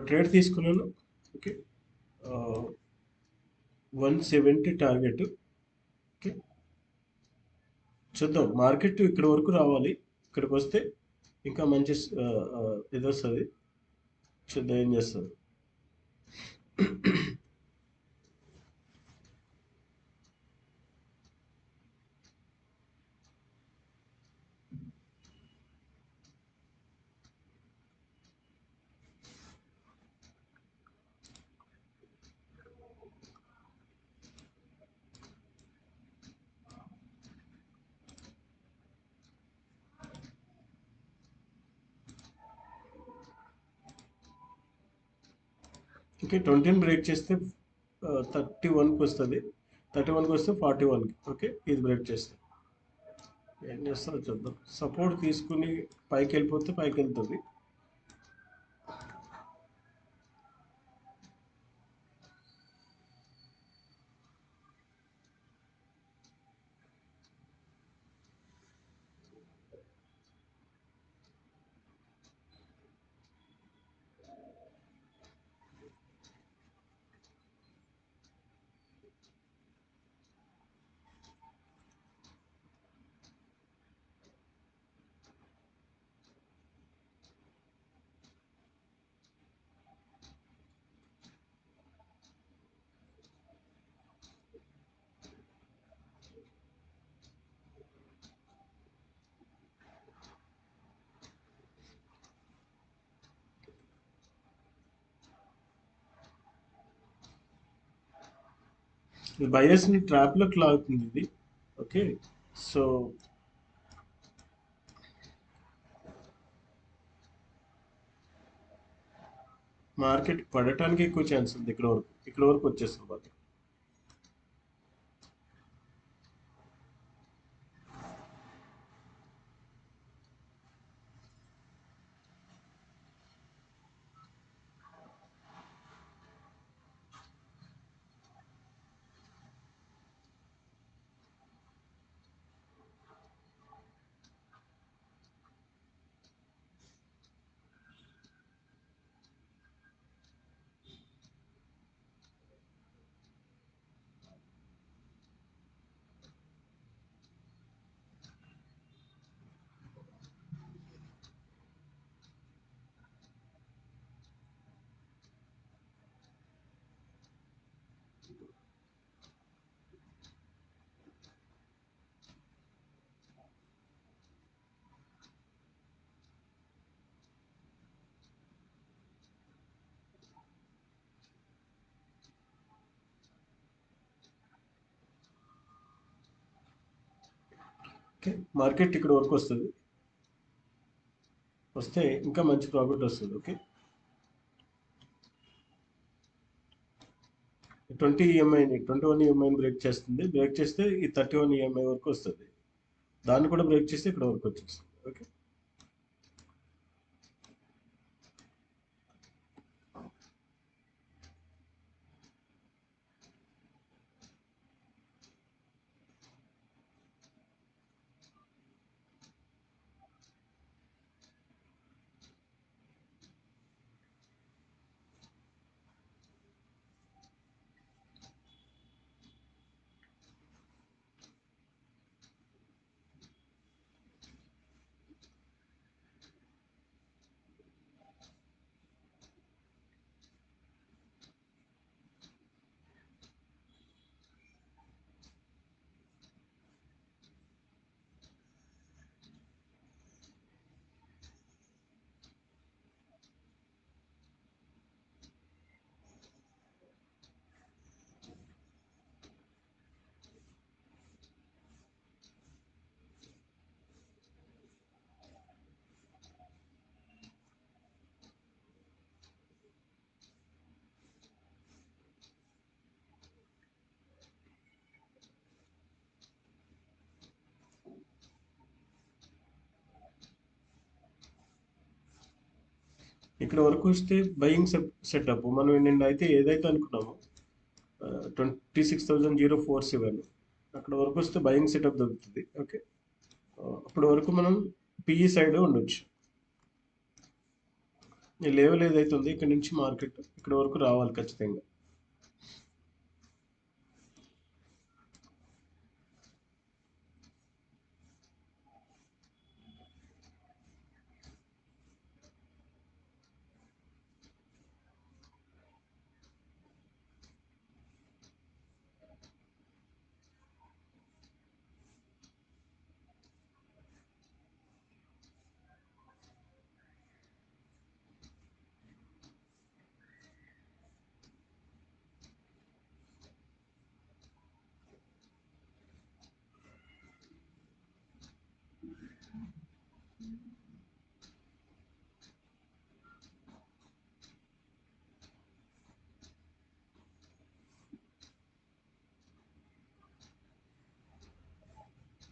Trade తీసుకున్నాను. Okay, 170 target. Okay, చూద్దాం. Market ఇక్కడ వరకు రావాలి. ఇక్కడికి వస్తే ఇంకా మంచి ఇది వస్తుంది. చూద్దాం ఏం చేస్తుంది. ఓకే, 20ని బ్రేక్ చేస్తే 31కి వస్తుంది. 31కి వస్తే 41కి. ఓకే, ఇది బ్రేక్ చేస్తే ఏం చేస్తారో చూద్దాం. సపోర్ట్ తీసుకుని పైకి వెళ్ళిపోతే పైకి వెళ్తుంది. బయర్స్ని ట్రాప్లోకి లాగుతుంది ఇది. ఓకే, సో మార్కెట్ పడటానికి ఎక్కువ ఛాన్స్ ఉంది. ఇక్కడ వరకు వచ్చేస్తుంది మార్కెట్. ఓకే, మార్కెట్ ఇక్కడ వరకు వస్తుంది. వస్తే ఇంకా మంచి ప్రాఫిట్ వస్తుంది. ఓకే, 21 ఈఎంఐని బ్రేక్ చేస్తుంది. బ్రేక్ చేస్తే ఈ 31 ఈఎంఐ వరకు వస్తుంది. దాన్ని కూడా బ్రేక్ చేస్తే ఇక్కడ వరకు వచ్చేస్తుంది. ఓకే, ఇక్కడ వరకు వస్తే బయింగ్ సెటప్. మనం నిన్న అయితే ఏదైతే అనుకున్నామో 26,047 అక్కడ వరకు వస్తే బయింగ్ సెటప్ దొరుకుతుంది. ఓకే, అప్పటి వరకు మనం పిఈ సైడ్ ఉండొచ్చు. ఈ లెవెల్ ఏదైతే ఉందో ఇక్కడ నుంచి మార్కెట్ ఇక్కడ వరకు రావాలి ఖచ్చితంగా.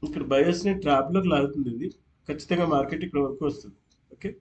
ఇక్కడ బయర్స్ ని ట్రాప్ లోకి లాగుతుంది. ఇది ఖచ్చితంగా మార్కెట్ ఇక్కడ వరకు వస్తుంది. ఓకే,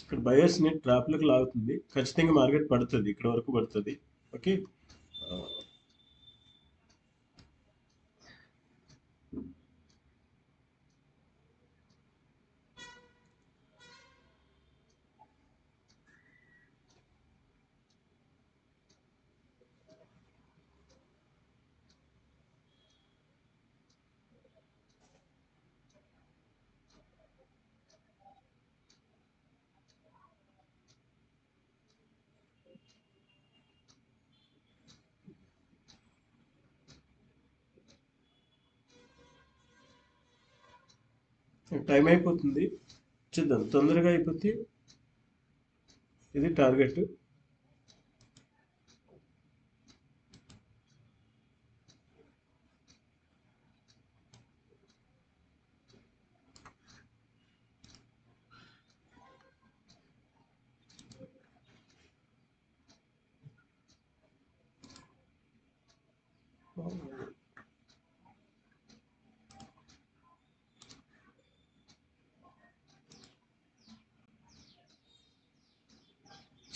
ఇక్కడ బయర్స్ ని ట్రాప్ లోకి లాగుతుంది. ఖచ్చితంగా మార్కెట్ పడుతుంది, ఇక్కడ వరకు పడుతుంది. ఓకే, టైం అయిపోతుంది. చూద్దాం, తొందరగా అయిపోతే ఇది టార్గెట్.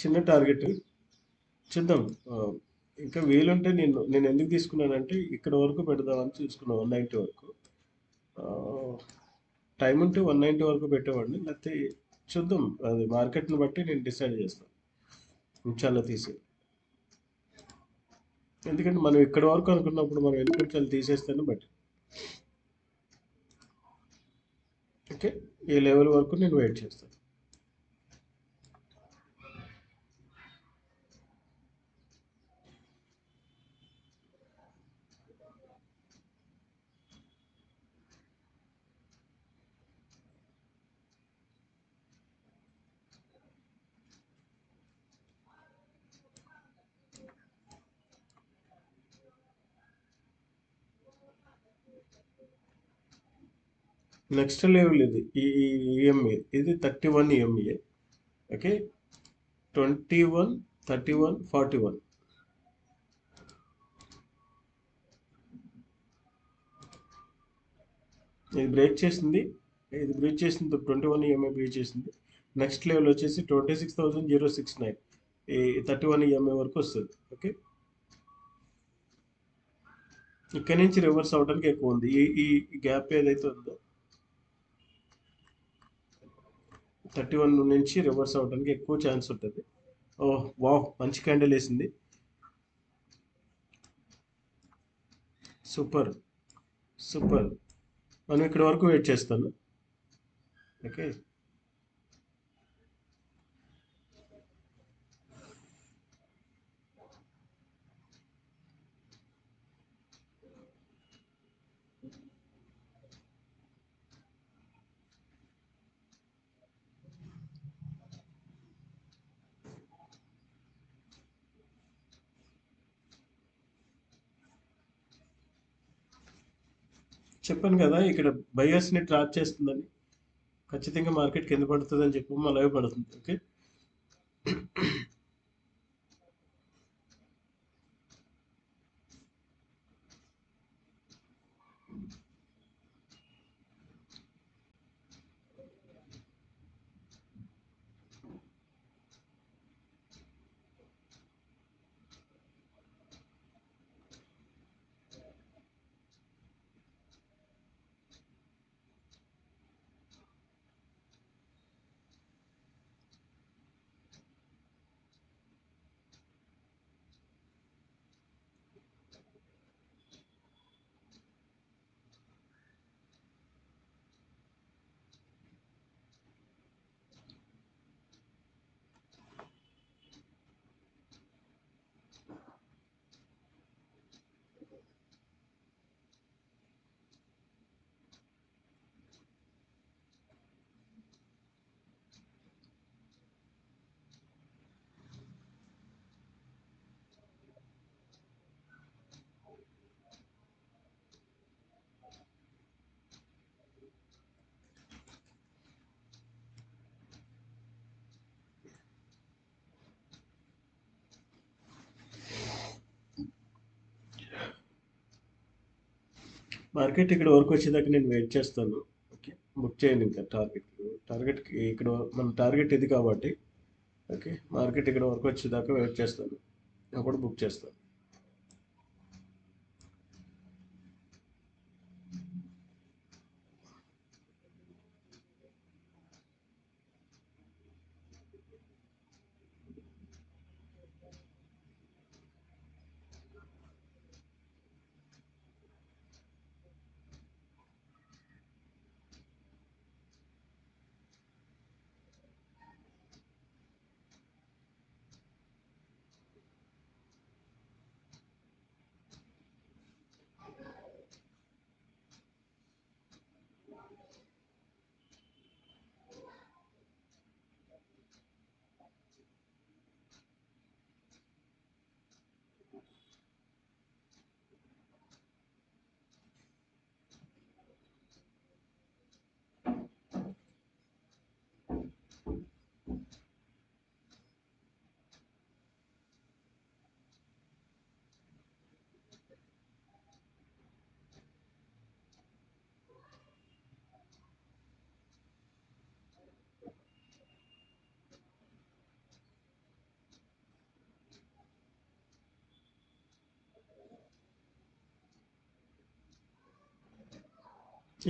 చిన్న టార్గెట్. చూద్దాం. ఇంకా వీలుంటే నేను ఎందుకు తీసుకున్నానంటే ఇక్కడ వరకు పెడదామని చూసుకున్నాను, 190 వరకు. టైం ఉంటే 190 వరకు పెట్టేవాడిని, లేకపోతే చూద్దాం, అది మార్కెట్ని బట్టి నేను డిసైడ్ చేస్తాను నిమిషాల్లో తీసి. ఎందుకంటే మనం ఇక్కడ వరకు అనుకున్నప్పుడు మనం ఎన్ని నిమిషాలు తీసేస్తాను బట్టి. ఓకే, ఈ లెవెల్ వరకు నేను వెయిట్ చేస్తాను. నెక్స్ట్ లెవెల్ ఇది ఈ ఈఎంఏ, ఇది 31 ఈఎంఏ. ఓకే, 21, 31, 41. ఇది బ్రేక్ చేసింది. 21 ఈఎంఐ బ్రేక్ చేసింది. నెక్స్ట్ లెవెల్ వచ్చేసి 26,069. ఈ 31 ఈఎంఐ వరకు వస్తుంది. ఓకే, ఇక్కడ నుంచి రివర్స్ అవడానికి ఎక్కువ ఉంది. ఈ గ్యాప్ ఏదైతే ఉందో 31 నుంచి రివర్స్ అవడానికి ఎక్కువ ఛాన్స్ ఉంటుంది. ఓహ్ వావ్, మంచి క్యాండిల్ వేసింది. Super super. మనం ఇక్కడ వరకు వెయిట్ చేస్తాను. ఓకే. చెప్పాను కదా ఇక్కడ బయర్స్ని ట్రాప్ చేస్తుందని. ఖచ్చితంగా మార్కెట్ కింద పడుతుంది అని చెప్పి మళ్ళీ పడుతుంది. ఓకే. మార్కెట్ ఇక్కడ వరకు వచ్చేదాకా నేను వెయిట్ చేస్తాను. ఓకే. బుక్ చేయండి ఇంకా టార్గెట్కి ఇక్కడ మన టార్గెట్ ఇది కాబట్టి. ఓకే. మార్కెట్ ఇక్కడ వరకు వచ్చేదాకా వెయిట్ చేస్తాను, అప్పుడు బుక్ చేస్తాను.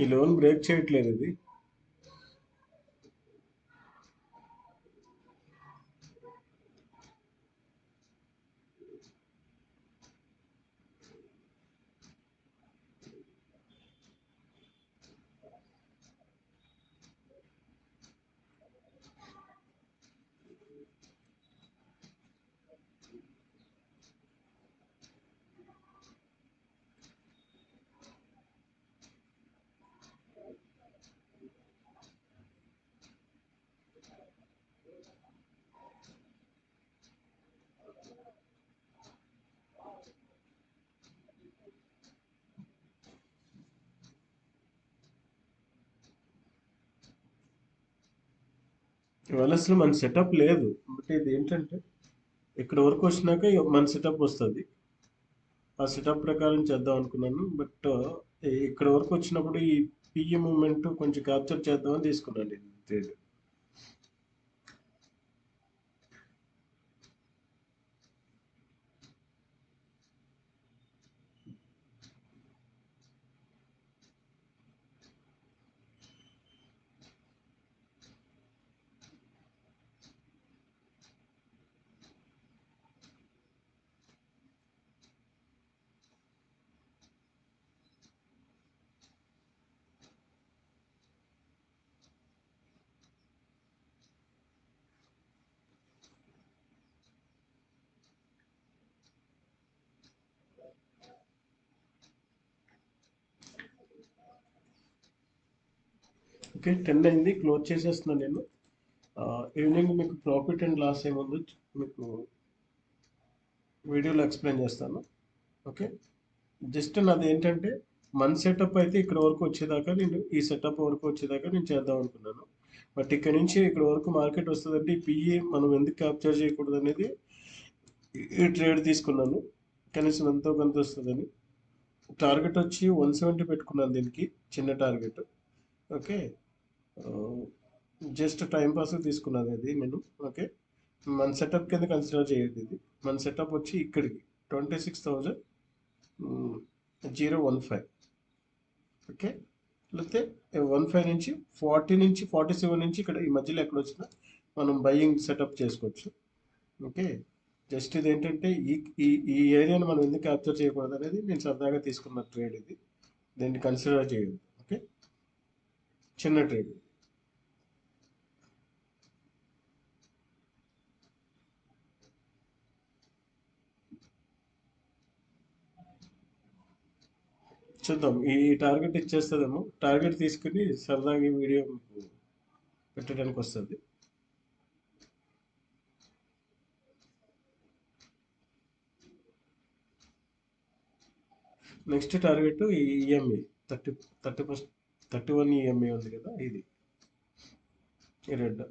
ఈ లోన్ బ్రేక్ చేయట్లేదు ఇది. ఇవాళ అసలు మన సెటప్ లేదు. బట్ ఇది ఏంటంటే ఇక్కడ వరకు వచ్చినాక ఇక మన సెటప్ వస్తుంది. ఆ సెటప్ ప్రకారం చేద్దాం అనుకున్నాను. బట్ ఇక్కడ వరకు వచ్చినప్పుడు ఈ పిఈ మూమెంట్ కొంచెం క్యాప్చర్ చేద్దామని తీసుకున్నాను ఇది ట్రేడ్. ఓకే, 10 అయింది, క్లోజ్ చేసేస్తున్నాను నేను. ఈవినింగ్ మీకు ప్రాఫిట్ అండ్ లాస్ ఏముందో మీకు వీడియోలో ఎక్స్ప్లెయిన్ చేస్తాను. ఓకే, జస్ట్ నాది ఏంటంటే మన సెటప్ అయితే ఇక్కడ వరకు వచ్చేదాకా నేను ఈ సెటప్ వరకు వచ్చేదాకా నేను చేద్దాం అనుకున్నాను. బట్ ఇక్కడ నుంచి ఇక్కడ వరకు మార్కెట్ వస్తుందంటే ఈ పిఈ మనం ఎందుకు క్యాప్చర్ చేయకూడదు అనేది ఈ ట్రేడ్ తీసుకున్నాను. కనీసం ఎంతో కొంత వస్తుందని. టార్గెట్ వచ్చి 170 పెట్టుకున్నాను దీనికి, చిన్న target. Okay, just time pass తీసుకున్నది అది నేను. ఓకే, మన సెటప్ కింద కన్సిడర్ చేయదు ఇది. మన సెటప్ వచ్చి ఇక్కడికి 26,015. ఓకే, లేకపోతే 15 నుంచి 40 నుంచి 47 నుంచి ఇక్కడ ఈ మధ్యలో ఎక్కడ వచ్చినా మనం బయింగ్ సెటప్ చేసుకోవచ్చు. ఓకే, జస్ట్ ఇది ఏంటంటే ఈ ఈ ఈ ఏరియాని మనం ఎందుకు క్యాప్చర్ చేయకూడదు అనేది నేను సరదాగా తీసుకున్న ట్రేడ్ ఇది. దీన్ని కన్సిడర్ చేయదు. ఓకే, చిన్న ట్రేడ్. చూద్దాం, ఈ టార్గెట్ ఇచ్చేస్తుందేమో. టార్గెట్ తీసుకుని సరదాగా ఈ వీడియో పెట్టడానికి వస్తుంది. నెక్స్ట్ టార్గెట్ ఈ ఈఎంఐ 31 ఈఎంఐ ఉంది కదా, ఇది ఈ రెడ్.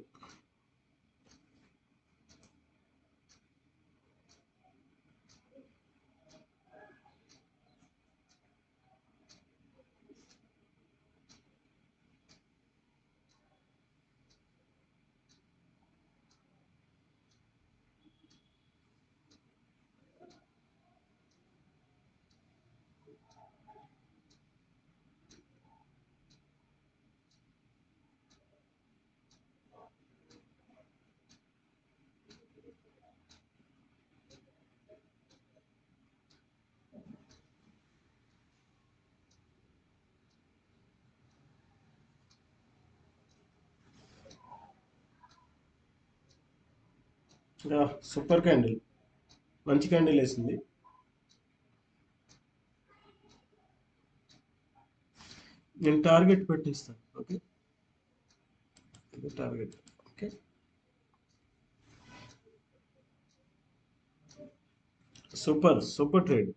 సూపర్ క్యాండిల్, మంచి క్యాండిల్ వేసింది. నేను టార్గెట్ పెట్టిస్తాను. ఓకే, ఇది target. Okay, super super trade.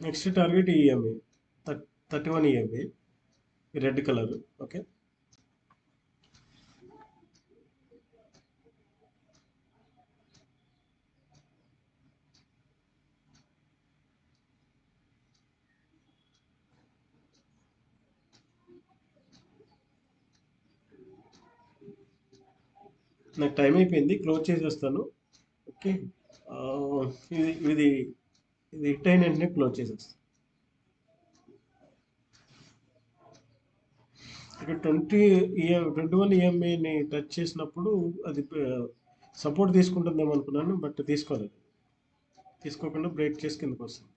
Next target EMI 31 EMI, red colour. Okay, నాకు టైం అయిపోయింది, క్లోజ్ చేసేస్తాను. ఓకే, ఆ, ఇది ఇది ఇది హిట్ అయిన వెంటనే క్లోజ్ చేసేస్తాను. ఇక్కడ 21 ఈఎంఐని టచ్ చేసినప్పుడు అది సపోర్ట్ తీసుకుంటుందేమో అనుకున్నాను, బట్ తీసుకోలేదు. తీసుకోకుండా బ్రేక్ చేసి కిందకు వస్తుంది.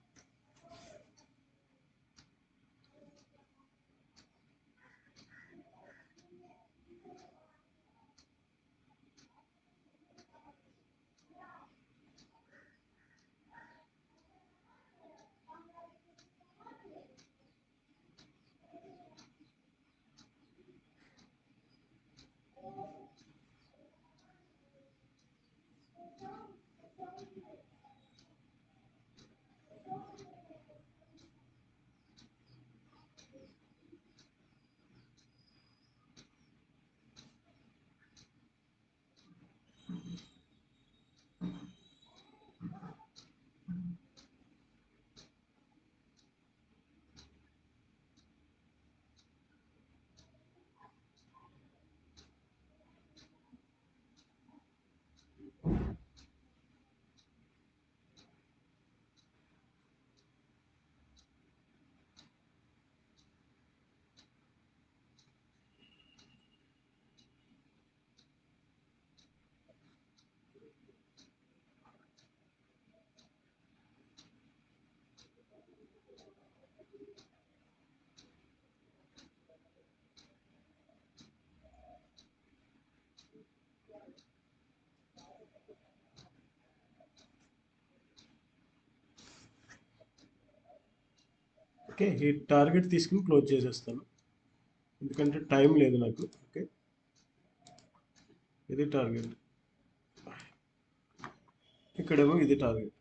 ఓకే, ఈ టార్గెట్ తీసుకుని క్లోజ్ చేసేస్తాను, ఎందుకంటే టైం లేదు నాకు. ఓకే, ఇది టార్గెట్, ఇక్కడేమో ఇది టార్గెట్.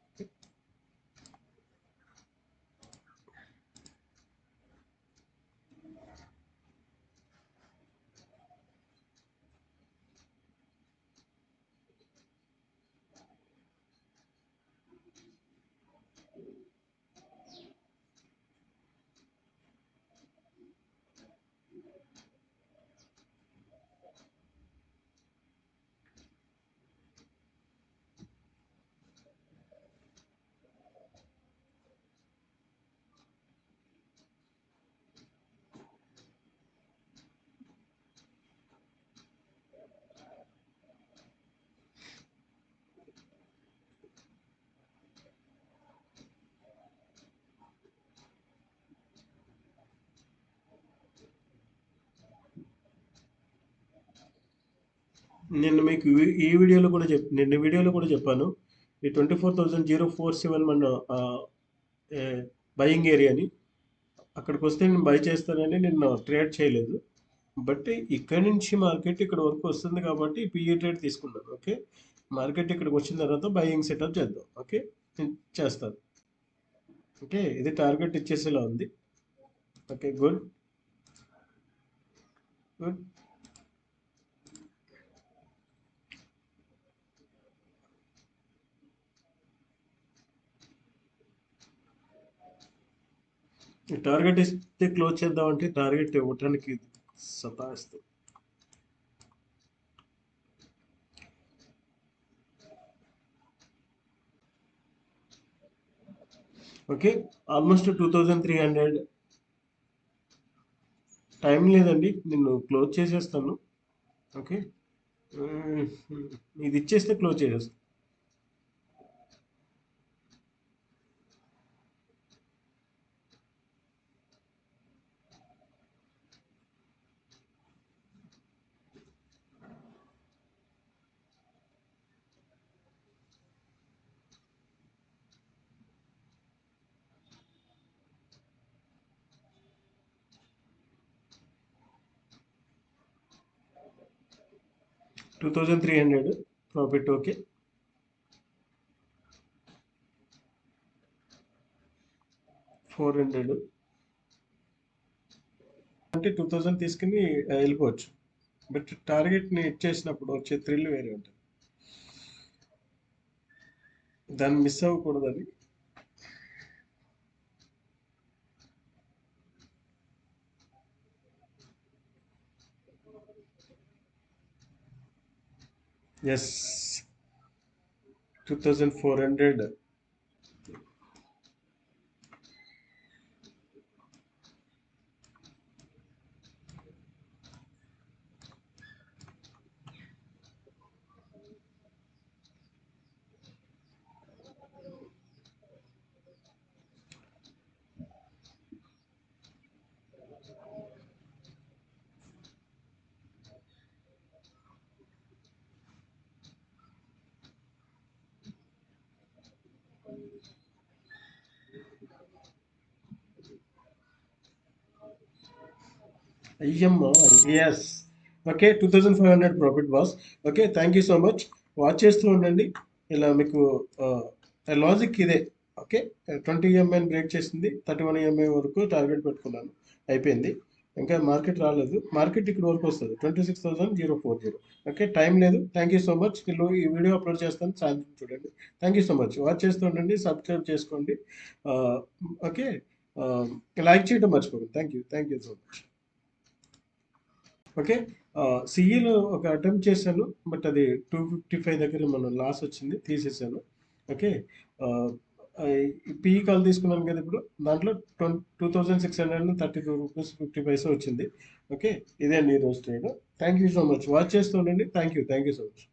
నిన్న మీకు ఈ వీడియోలో కూడా నిన్న వీడియోలో కూడా చెప్పాను, ఈ 24,047 మన బయింగ్ ఏరియాని, అక్కడికి వస్తే నేను బై చేస్తానని నిన్న ట్రేడ్ చేయలేదు. బట్ ఇక్కడ నుంచి మార్కెట్ ఇక్కడ వరకు వస్తుంది కాబట్టి పిఈ ట్రేడ్ తీసుకున్నాను. ఓకే, మార్కెట్ ఇక్కడికి వచ్చిన తర్వాత బయింగ్ సెటప్ చేద్దాం. ఓకే, నేను చేస్తాను. ఓకే, ఇది టార్గెట్ ఇచ్చేసేలా ఉంది. Okay, good good. టార్గెట్ ఇస్తే క్లోజ్ చేద్దాం అంటే టార్గెట్ ఇవ్వటానికి సతాయిస్తుంది. Okay, almost 2300. టైం లేదండి, నేను క్లోజ్ చేసేస్తాను. ఓకే, ఇది ఇచ్చేస్తే క్లోజ్ చేసేస్తాను. $2,300 ప్రాఫిట్. ఓకే, 400 అంటే 2000 తీసుకుని వెళ్ళిపోవచ్చు. బట్ టార్గెట్ని ఇచ్చేసినప్పుడు వచ్చే థ్రిల్ వేరే ఉంటుంది, దాన్ని మిస్ అవ్వకూడదు. అది ఎస్, 2400. అయ్యమ్మా, yes. Okay, 2500 profit boss. Okay, thank you so much. Watch చేస్తూ ఉండండి. ఇలా మీకు లాజిక్ ఇదే. ఓకే, 20 ఎంఐని బ్రేక్ చేసింది, 31 ఎంఐ వరకు టార్గెట్ పెట్టుకున్నాను, అయిపోయింది. ఇంకా మార్కెట్ రాలేదు, మార్కెట్ ఇక్కడ వరకు వస్తుంది 26,040. ఓకే, టైం లేదు. Thank you so much. ఈ వీడియో అప్లోడ్ చేస్తాను, సాయంత్రం చూడండి. Thank you so much. Watch చేస్తూ ఉండండి, సబ్స్క్రైబ్ చేసుకోండి. ఓకే, లైక్ చేయడం మర్చిపోకండి. Thank you so much. Okay, సిఈలో ఒక అటెంప్ట్ చేశాను, బట్ అది 255 దగ్గర మనం లాస్ వచ్చింది, తీసేసాను. ఓకే, పిఈ కాల్ తీసుకున్నాను కదా ఇప్పుడు, దాంట్లో 2632 రూపీస్ 50 పైసా వచ్చింది. ఓకే, ఇదే అండి ఈరోజు trade. Thank you so much. Watch చేస్తూ ఉండండి. Thank you so much.